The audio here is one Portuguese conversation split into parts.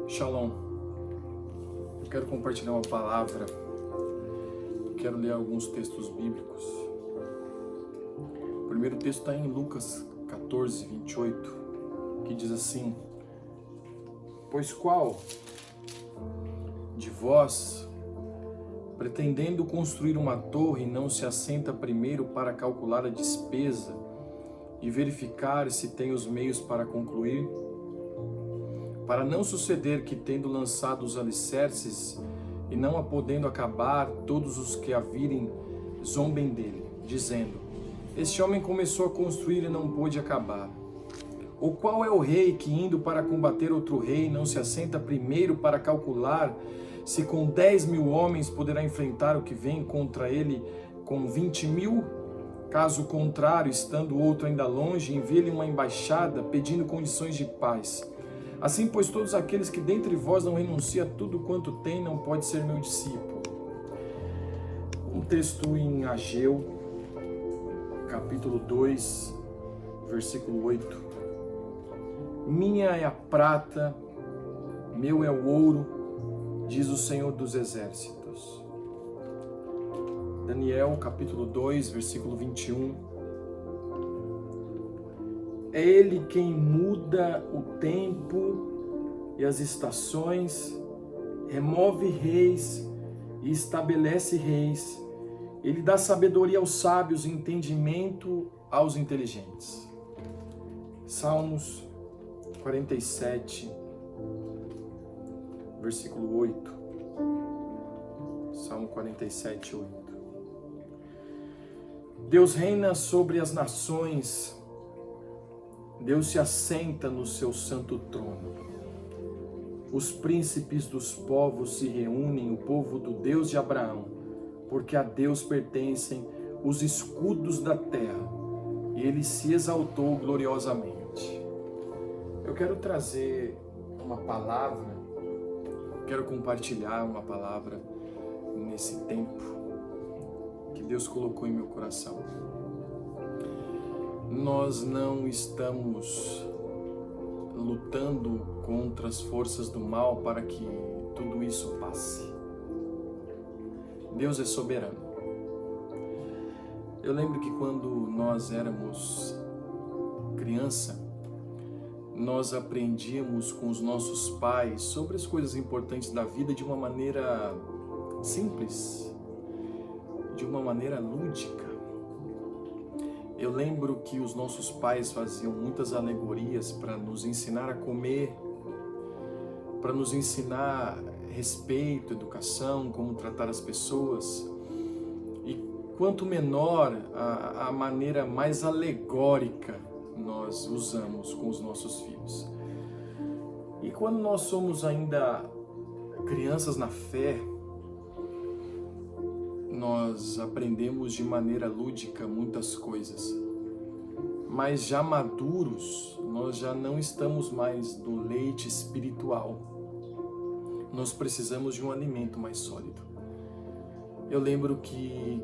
Shalom. Eu quero compartilhar uma palavra. Quero ler alguns textos bíblicos. O primeiro texto está em Lucas 14, 28, que diz assim: Pois qual de vós, pretendendo construir uma torre, não se assenta primeiro para calcular a despesa e verificar se tem os meios para concluir? Para não suceder que, tendo lançado os alicerces e não a podendo acabar, todos os que a virem zombem dele, dizendo: Este homem começou a construir e não pôde acabar. Ou qual é o rei que, indo para combater outro rei, não se assenta primeiro para calcular se com 10.000 homens poderá enfrentar o que vem contra ele com 20.000? Caso contrário, estando outro ainda longe, envie-lhe uma embaixada pedindo condições de paz. Assim, pois, todos aqueles que dentre vós não renunciam a tudo quanto tem, não pode ser meu discípulo. Um texto em Ageu, capítulo 2, versículo 8. Minha é a prata, meu é o ouro, diz o Senhor dos Exércitos. Daniel, capítulo 2, versículo 21. É Ele quem muda o tempo e as estações, remove reis e estabelece reis. Ele dá sabedoria aos sábios e entendimento aos inteligentes. Salmos 47, versículo 8. Salmo 47, 8. Deus reina sobre as nações. Deus se assenta no seu santo trono. Os príncipes dos povos se reúnem, o povo do Deus de Abraão, porque a Deus pertencem os escudos da terra, e ele se exaltou gloriosamente. Eu quero trazer uma palavra, quero compartilhar uma palavra nesse tempo que Deus colocou em meu coração. Nós não estamos lutando contra as forças do mal para que tudo isso passe. Deus é soberano. Eu lembro que quando nós éramos criança, nós aprendíamos com os nossos pais sobre as coisas importantes da vida de uma maneira simples, de uma maneira lúdica. Eu lembro que os nossos pais faziam muitas alegorias para nos ensinar a comer, para nos ensinar respeito, educação, como tratar as pessoas. E quanto menor, a maneira mais alegórica nós usamos com os nossos filhos. E quando nós somos ainda crianças na fé, nós aprendemos de maneira lúdica muitas coisas, mas já maduros, nós já não estamos mais no leite espiritual. Nós precisamos de um alimento mais sólido. Eu lembro que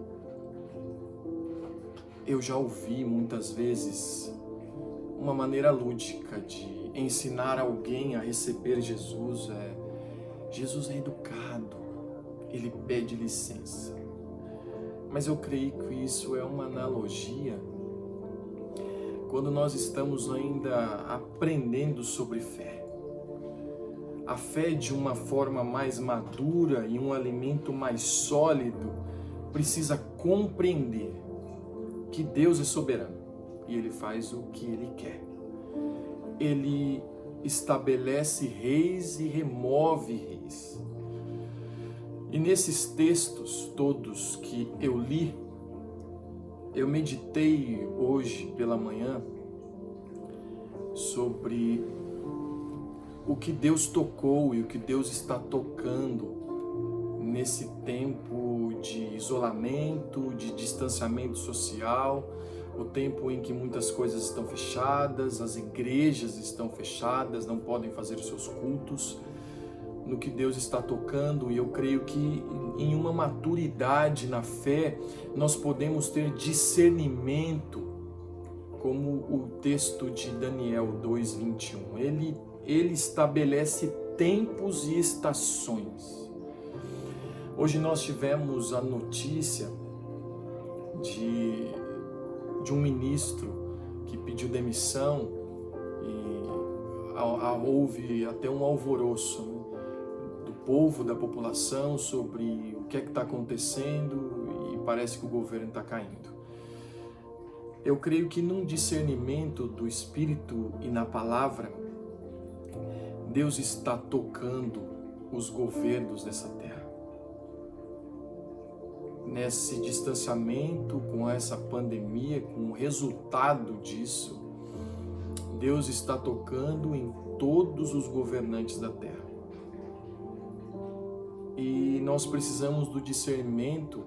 eu já ouvi muitas vezes uma maneira lúdica de ensinar alguém a receber Jesus. Jesus é educado, ele pede licença. Mas eu creio que isso é uma analogia quando nós estamos ainda aprendendo sobre fé. A fé de uma forma mais madura e um alimento mais sólido precisa compreender que Deus é soberano e Ele faz o que Ele quer. Ele estabelece reis e remove reis. E nesses textos todos que eu li, eu meditei hoje pela manhã sobre o que Deus tocou e o que Deus está tocando nesse tempo de isolamento, de distanciamento social, o tempo em que muitas coisas estão fechadas, as igrejas estão fechadas, não podem fazer os seus cultos, no que Deus está tocando. E eu creio que em uma maturidade na fé, nós podemos ter discernimento, como o texto de Daniel 2:21. Ele estabelece tempos e estações. Hoje nós tivemos a notícia de um ministro que pediu demissão e houve até um alvoroço, né, do povo, da população sobre o que é que está acontecendo e parece que o governo está caindo. Eu creio que num discernimento do Espírito e na palavra, Deus está tocando os governos dessa terra. Nesse distanciamento com essa pandemia, com o resultado disso, Deus está tocando em todos os governantes da terra. E nós precisamos do discernimento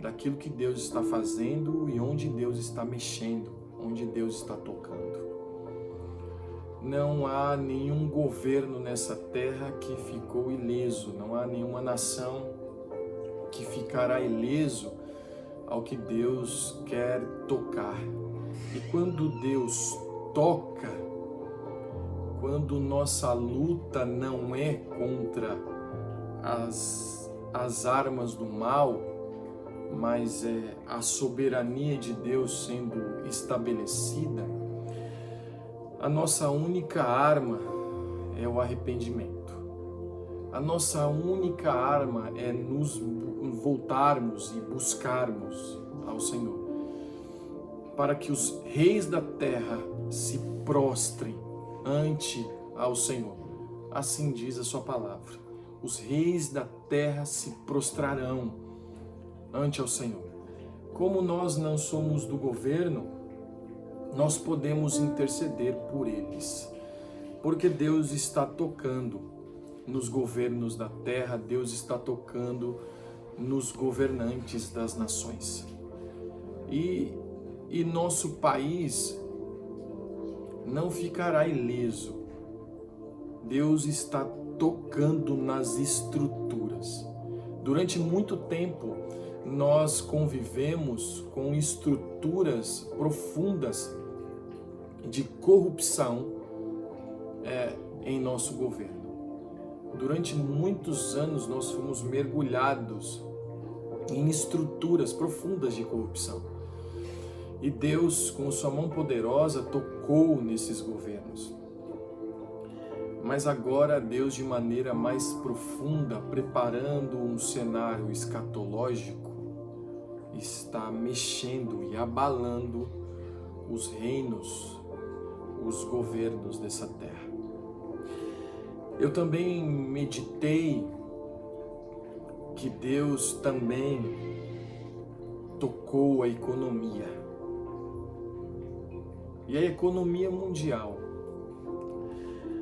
daquilo que Deus está fazendo e onde Deus está mexendo, onde Deus está tocando. Não há nenhum governo nessa terra que ficou ileso, não há nenhuma nação que ficará ileso ao que Deus quer tocar. E quando Deus toca, quando nossa luta não é contra as armas do mal, mas é a soberania de Deus sendo estabelecida, a nossa única arma é o arrependimento. A nossa única arma é nos voltarmos e buscarmos ao Senhor, para que os reis da terra se prostrem ante ao Senhor. Assim diz a sua palavra. Os reis da terra se prostrarão ante ao Senhor. Como nós não somos do governo, nós podemos interceder por eles, porque Deus está tocando nos governos da terra, Deus está tocando nos governantes das nações. E nosso país não ficará ileso. Deus está tocando nas estruturas. Durante muito tempo, nós convivemos com estruturas profundas de corrupção em nosso governo. Durante muitos anos nós fomos mergulhados em estruturas profundas de corrupção. E Deus, com sua mão poderosa, tocou nesses governos. Mas agora Deus, de maneira mais profunda, preparando um cenário escatológico, está mexendo e abalando os reinos, os governos dessa terra. Eu também meditei que Deus também tocou a economia. E a economia mundial.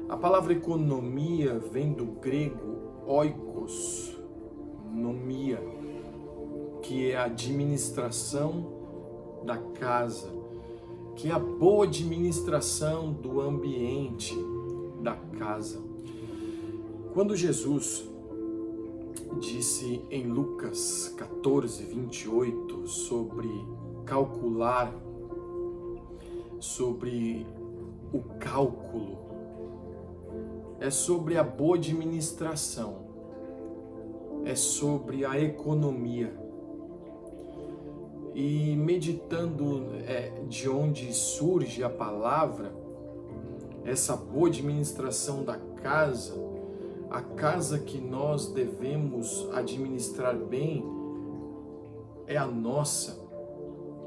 A palavra economia vem do grego oikos, nomia, que é a administração da casa, que é a boa administração do ambiente da casa. Quando Jesus disse em Lucas 14, 28 sobre calcular, sobre o cálculo, é sobre a boa administração, é sobre a economia. E meditando de onde surge a palavra, essa boa administração da casa, a casa que nós devemos administrar bem é a nossa,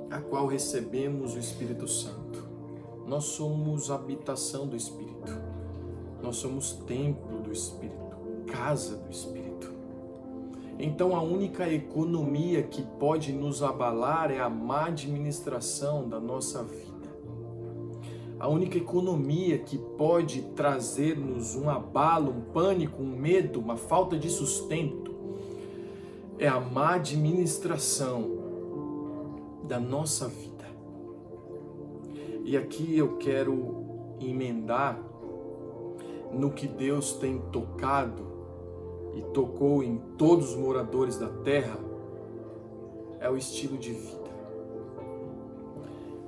a qual recebemos o Espírito Santo. Nós somos habitação do Espírito, nós somos templo do Espírito, casa do Espírito. Então a única economia que pode nos abalar é a má administração da nossa vida. A única economia que pode trazer-nos um abalo, um pânico, um medo, uma falta de sustento, é a má administração da nossa vida. E aqui eu quero emendar no que Deus tem tocado e tocou em todos os moradores da terra, é o estilo de vida.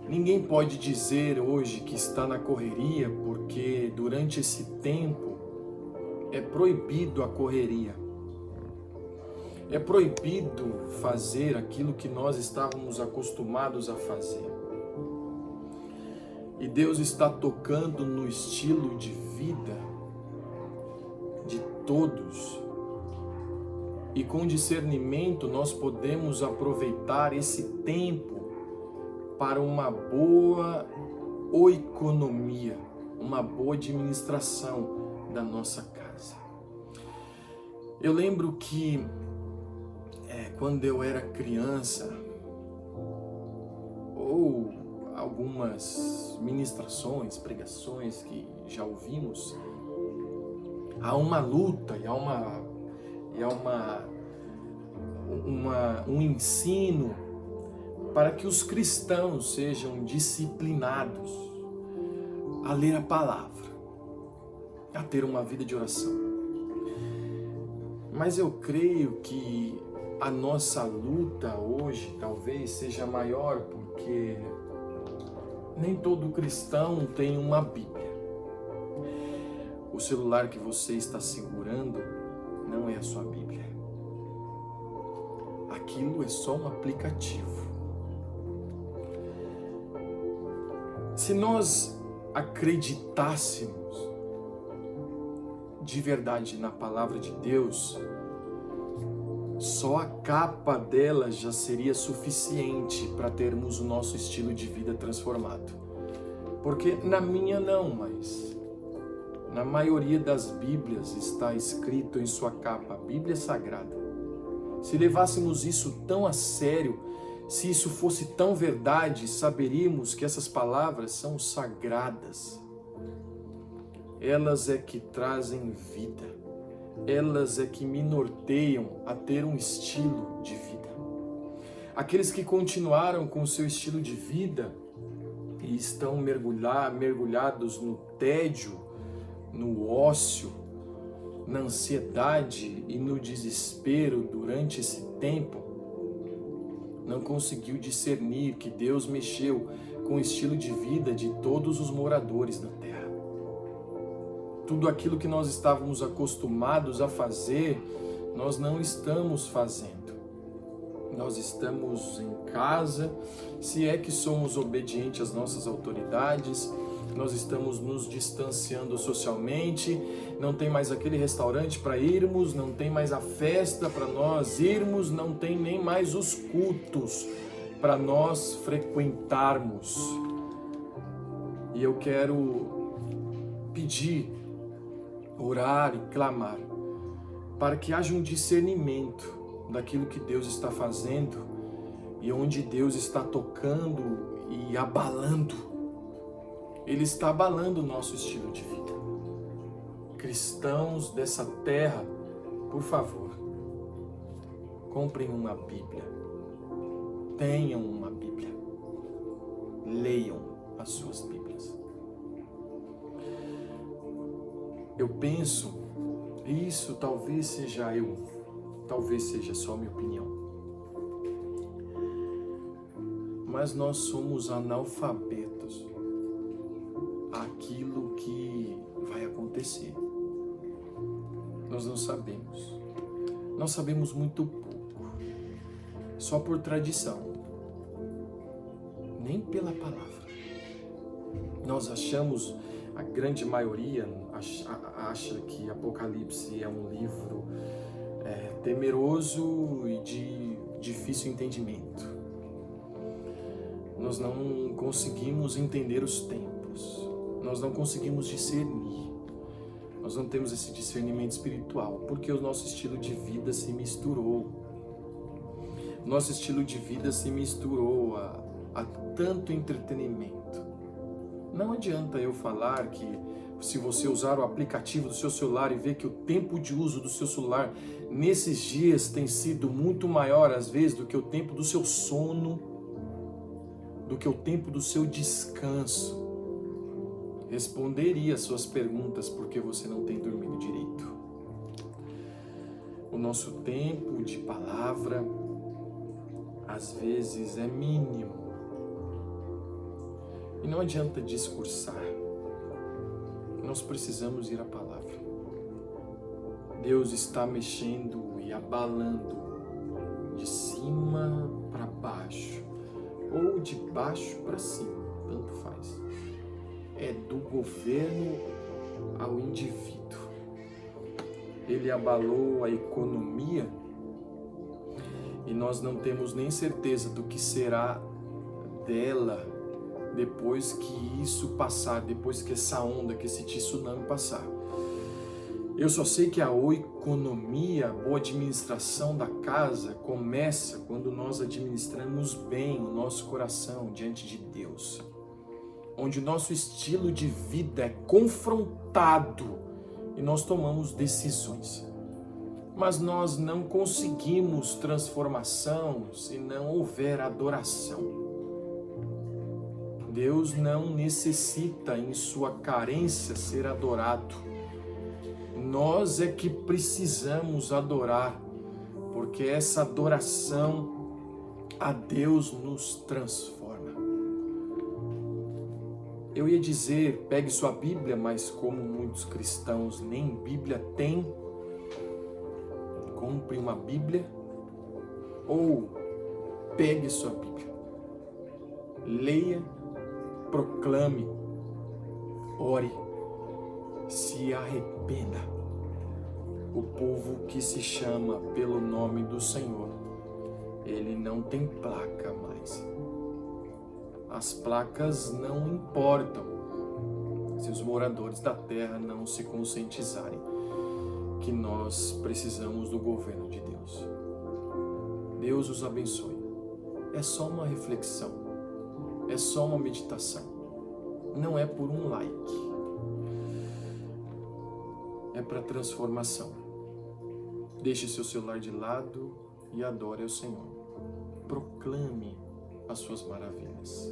Ninguém pode dizer hoje que está na correria, porque durante esse tempo é proibido a correria. É proibido fazer aquilo que nós estávamos acostumados a fazer. E Deus está tocando no estilo de vida de todos. E com discernimento nós podemos aproveitar esse tempo para uma boa oikonomia, uma boa administração da nossa casa. Eu lembro que quando eu era criança, ou algumas ministrações, pregações que já ouvimos, há uma luta e há um ensino para que os cristãos sejam disciplinados a ler a palavra, a ter uma vida de oração. Mas eu creio que a nossa luta hoje talvez seja maior porque nem todo cristão tem uma Bíblia. O celular que você está segurando não é a sua Bíblia. Aquilo é só um aplicativo. Se nós acreditássemos de verdade na palavra de Deus, só a capa dela já seria suficiente para termos o nosso estilo de vida transformado. Porque na minha não, mas na maioria das Bíblias está escrito em sua capa, Bíblia Sagrada. Se levássemos isso tão a sério, se isso fosse tão verdade, saberíamos que essas palavras são sagradas. Elas é que trazem vida. Elas é que me norteiam a ter um estilo de vida. Aqueles que continuaram com o seu estilo de vida e estão mergulhados no tédio, no ócio, na ansiedade e no desespero durante esse tempo, não conseguiu discernir que Deus mexeu com o estilo de vida de todos os moradores da terra. Tudo aquilo que nós estávamos acostumados a fazer, nós não estamos fazendo. Nós estamos em casa, se é que somos obedientes às nossas autoridades, nós estamos nos distanciando socialmente, não tem mais aquele restaurante para irmos, não tem mais a festa para nós irmos, não tem nem mais os cultos para nós frequentarmos. E eu quero pedir, orar e clamar para que haja um discernimento daquilo que Deus está fazendo e onde Deus está tocando e abalando. Ele está abalando o nosso estilo de vida. Cristãos dessa terra, por favor, comprem uma Bíblia, tenham uma Bíblia, leiam as suas Bíblias. Eu penso, isso talvez seja talvez seja só minha opinião, mas nós somos analfabetos àquilo que vai acontecer. Nós não sabemos. Nós sabemos muito pouco, só por tradição, nem pela palavra. Nós achamos, a grande maioria acha que Apocalipse é um livro temeroso e de difícil entendimento. Nós não conseguimos entender os tempos, nós não conseguimos discernir, nós não temos esse discernimento espiritual, porque o nosso estilo de vida se misturou. Nosso estilo de vida se misturou a tanto entretenimento. Não adianta eu falar que se você usar o aplicativo do seu celular e ver que o tempo de uso do seu celular nesses dias tem sido muito maior às vezes do que o tempo do seu sono, do que o tempo do seu descanso. Responderia as suas perguntas porque você não tem dormido direito. O nosso tempo de palavra às vezes é mínimo. E não adianta discursar. Nós precisamos ir à palavra. Deus está mexendo e abalando de cima para baixo, ou de baixo para cima, tanto faz. É do governo ao indivíduo. Ele abalou a economia e nós não temos nem certeza do que será dela depois que isso passar, depois que essa onda, que esse tsunami passar. Eu só sei que a economia, a boa administração da casa começa quando nós administramos bem o nosso coração diante de Deus, onde o nosso estilo de vida é confrontado e nós tomamos decisões. Mas nós não conseguimos transformação se não houver adoração. Deus não necessita, em sua carência, ser adorado. Nós é que precisamos adorar, porque essa adoração a Deus nos transforma. Eu ia dizer, pegue sua Bíblia, mas como muitos cristãos nem Bíblia têm, compre uma Bíblia ou pegue sua Bíblia, leia, proclame, ore, se arrependa. O povo que se chama pelo nome do Senhor, ele não tem placa mais. As placas não importam se os moradores da terra não se conscientizarem que nós precisamos do governo de Deus. Deus os abençoe. É só uma reflexão, é só uma meditação, não é por um like, é para transformação. Deixe seu celular de lado e adore ao Senhor. Proclame as suas maravilhas.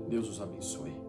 Deus os abençoe.